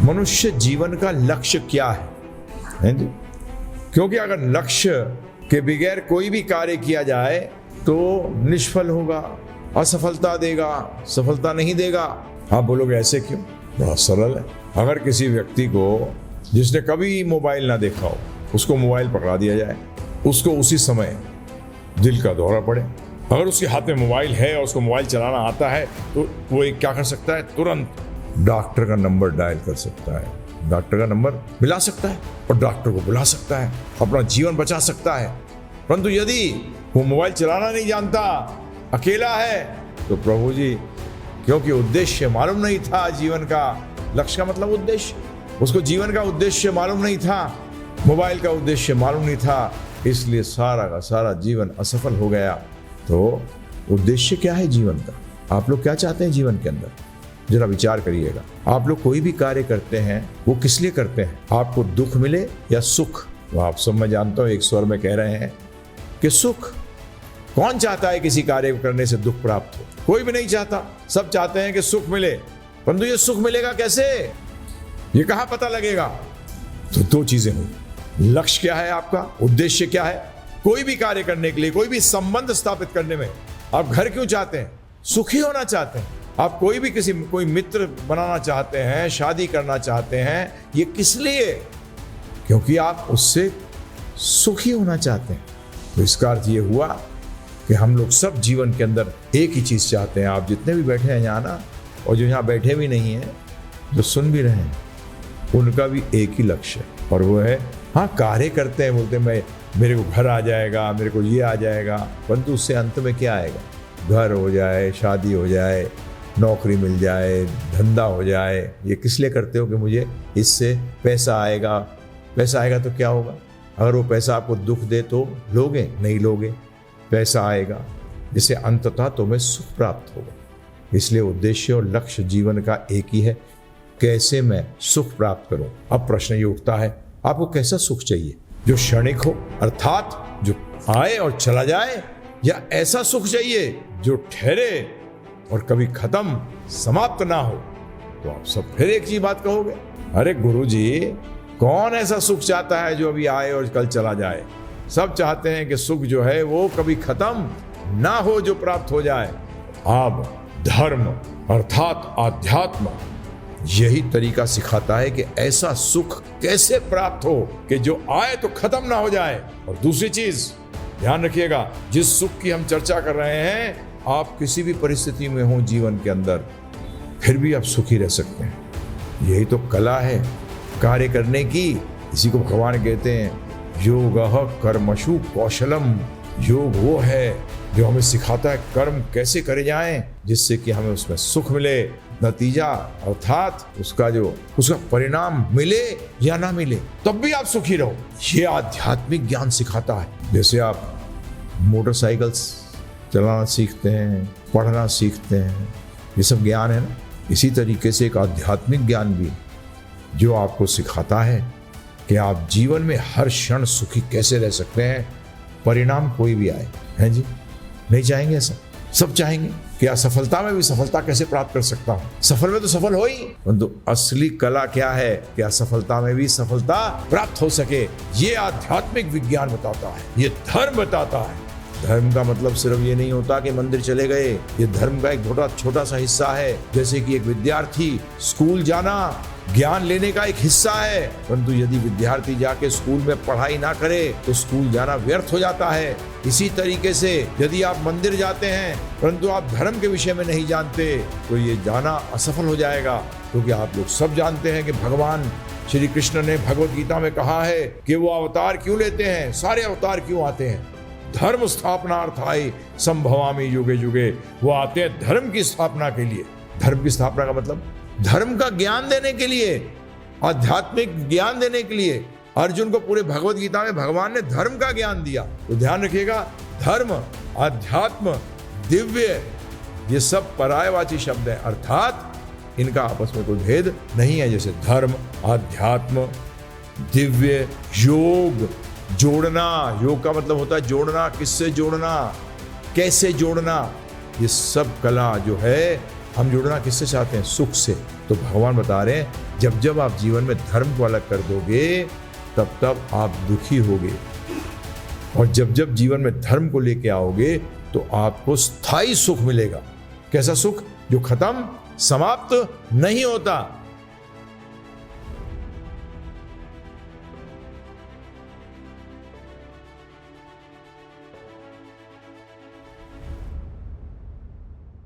मनुष्य जीवन का लक्ष्य क्या है जी? क्योंकि अगर लक्ष्य के बगैर कोई भी कार्य किया जाए तो निष्फल होगा, असफलता देगा, सफलता नहीं देगा। आप बोलोगे ऐसे क्यों? बहुत सरल है। अगर किसी व्यक्ति को जिसने कभी मोबाइल ना देखा हो उसको मोबाइल पकड़ा दिया जाए, उसको उसी समय दिल का दौरा पड़े, अगर उसके हाथ में मोबाइल है और उसको मोबाइल चलाना आता है तो वो एक क्या कर सकता है, तुरंत डॉक्टर का नंबर डायल कर सकता है, डॉक्टर का नंबर मिला सकता है और डॉक्टर को बुला सकता है, अपना जीवन बचा सकता है। परंतु यदि वो मोबाइल चलाना नहीं जानता, अकेला है, तो प्रभु जी क्योंकि उद्देश्य मालूम नहीं था, जीवन का लक्ष्य का मतलब उद्देश्य, उसको जीवन का उद्देश्य मालूम नहीं था, मोबाइल का उद्देश्य मालूम नहीं था, इसलिए सारा का सारा जीवन असफल हो गया। तो उद्देश्य क्या है जीवन का? आप लोग क्या चाहते हैं जीवन के अंदर? जरा विचार करिएगा। आप लोग कोई भी कार्य करते हैं वो किस लिए करते हैं? आपको दुख मिले या सुख? तो आप सब, मैं जानता हूं, एक स्वर में कह रहे हैं कि सुख। कौन चाहता है किसी कार्य करने से दुख प्राप्त हो? कोई भी नहीं चाहता। सब चाहते हैं कि सुख मिले, परंतु ये सुख मिलेगा कैसे? ये कहां पता लगेगा? तो दो चीजें हुई। लक्ष्य क्या है आपका? उद्देश्य क्या है? कोई भी कार्य करने के लिए, कोई भी संबंध स्थापित करने में आप घर क्यों चाहते हैं? सुखी होना चाहते हैं। आप कोई मित्र बनाना चाहते हैं, शादी करना चाहते हैं, ये किस लिए? क्योंकि आप उससे सुखी होना चाहते हैं। तो इसका अर्थ ये हुआ कि हम लोग सब जीवन के अंदर एक ही चीज चाहते हैं। आप जितने भी बैठे हैं यहाँ ना, और जो यहाँ बैठे भी नहीं हैं, जो सुन भी रहे हैं, उनका भी एक ही लक्ष्य है, और वो है, हाँ, कार्य करते हैं, बोलते हैं मेरे को घर आ जाएगा, मेरे को ये आ जाएगा, परंतु उससे अंत में क्या आएगा? घर हो जाए, शादी हो जाए, नौकरी मिल जाए, धंधा हो जाए। ये किस लिए करते हो? कि मुझे इससे पैसा आएगा। पैसा आएगा तो क्या होगा? अगर वो पैसा आपको दुख दे तो लोगे? नहीं लोगे। पैसा आएगा जिससे अंततः तुम्हें सुख प्राप्त होगा। इसलिए उद्देश्य और लक्ष्य जीवन का एक ही है, कैसे मैं सुख प्राप्त करूं। अब प्रश्न ये उठता है, आपको कैसा सुख चाहिए? जो क्षणिक हो, अर्थात जो आए और चला जाए, या ऐसा सुख चाहिए जो ठहरे और कभी खत्म, समाप्त ना हो? तो आप सब फिर एक ही बात कहोगे, अरे गुरुजी, कौन ऐसा सुख चाहता है जो अभी आए और कल चला जाए? सब चाहते हैं कि सुख जो है वो कभी खत्म ना हो, जो प्राप्त हो जाए। अब धर्म अर्थात आध्यात्म यही तरीका सिखाता है कि ऐसा सुख कैसे प्राप्त हो कि जो आए तो खत्म ना हो जाए। और दूसरी चीज ध्यान रखिएगा, जिस सुख की हम चर्चा कर रहे हैं, आप किसी भी परिस्थिति में हो जीवन के अंदर, फिर भी आप सुखी रह सकते हैं। यही तो कला है कार्य करने की। इसी को भगवान कहते हैं योगः कर्मसु कौशलम। योग वो है जो हमें सिखाता है कर्म कैसे करे जाएं जिससे कि हमें उसमें सुख मिले, नतीजा अर्थात उसका परिणाम मिले या ना मिले, तब भी आप सुखी रहो। ये आध्यात्मिक ज्ञान सिखाता है। जैसे आप मोटरसाइकिल्स चलाना सीखते हैं, पढ़ना सीखते हैं, ये सब ज्ञान है ना। इसी तरीके से एक आध्यात्मिक ज्ञान भी जो आपको सिखाता है कि आप जीवन में हर क्षण सुखी कैसे रह सकते हैं, परिणाम कोई भी आए। हैं जी? नहीं चाहेंगे ऐसा? सब चाहेंगे कि असफलता में भी सफलता कैसे प्राप्त कर सकता हूं। सफल में तो सफल हो ही, परंतु असली कला क्या है कि असफलता में भी सफलता प्राप्त हो सके। ये आध्यात्मिक विज्ञान बताता है, ये धर्म बताता है। धर्म का मतलब सिर्फ ये नहीं होता कि मंदिर चले गए। ये धर्म का एक छोटा सा हिस्सा है। जैसे कि एक विद्यार्थी स्कूल जाना ज्ञान लेने का एक हिस्सा है, परंतु यदि विद्यार्थी जाके स्कूल में पढ़ाई ना करे तो स्कूल जाना व्यर्थ हो जाता है। इसी तरीके से यदि आप मंदिर जाते हैं परंतु आप धर्म के विषय में नहीं जानते तो ये जाना असफल हो जाएगा। क्योंकि आप लोग सब जानते हैं कि भगवान श्री कृष्ण ने भगवत गीता में कहा है कि वो अवतार क्यों लेते हैं, सारे अवतार क्यों आते हैं? धर्म स्थापनार्थाय संभवामि युगे युगे। वो आते हैं धर्म की स्थापना के लिए। धर्म की स्थापना का मतलब धर्म का ज्ञान देने के लिए, आध्यात्मिक ज्ञान देने के लिए। अर्जुन को पूरे भगवत गीता में भगवान ने धर्म का ज्ञान दिया। तो ध्यान रखिएगा, धर्म, अध्यात्म, दिव्य, ये सब पर्यायवाची शब्द हैं, अर्थात इनका आपस में कोई भेद नहीं है। जैसे धर्म, अध्यात्म, दिव्य, योग, जोड़ना। योग का मतलब होता है जोड़ना। किससे जोड़ना, कैसे जोड़ना, ये सब कला जो है हम जुड़ना किससे चाहते हैं? सुख से। तो भगवान बता रहे हैं जब जब आप जीवन में धर्म को अलग कर दोगे तब तब आप दुखी होगे, और जब जब जीवन में धर्म को लेके आओगे तो आपको स्थायी सुख मिलेगा। कैसा सुख? जो खत्म, समाप्त नहीं होता।